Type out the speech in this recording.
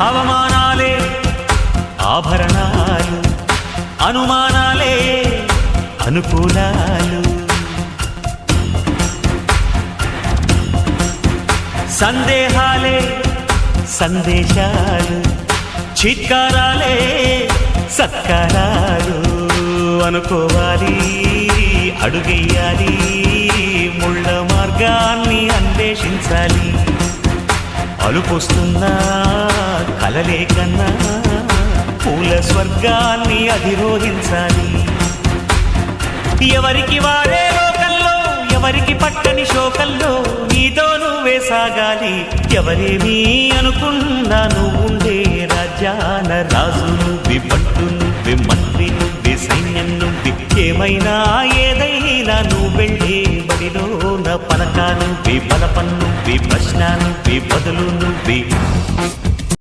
అవమానాలే ఆభరణాలు, అనుమానాలే అనుకూలాలు, సందేహాలే సందేశాలు, చిత్కారాలే సత్కారాలు. అనుకోవాలి, అడుగెయ్యాలి, ముళ్ళ మార్గాన్ని అన్వేషించాలి. అలుపొస్తున్నా కలలే కన్నా పూల స్వర్గాన్ని అధిరోహించాలి. ఎవరికి వారే లోకంలో, ఎవరికి పట్టని శోకంలో నీతో నువ్వే సాగాలి. ఎవరేమీ అనుకున్నా నువ్వుండే రాజ్యాన రాజు నువ్వే, పట్టు నువ్వే, మంత్రి నువ్వే, సైన్యం నువ్వే. ఏమైనా ఏదైనా నువ్వు వెళ్ళే బడిలో నా పలక నువ్వే, బలపం నువ్వే, ప్రశ్న నువ్వే, బదులు నువ్వే.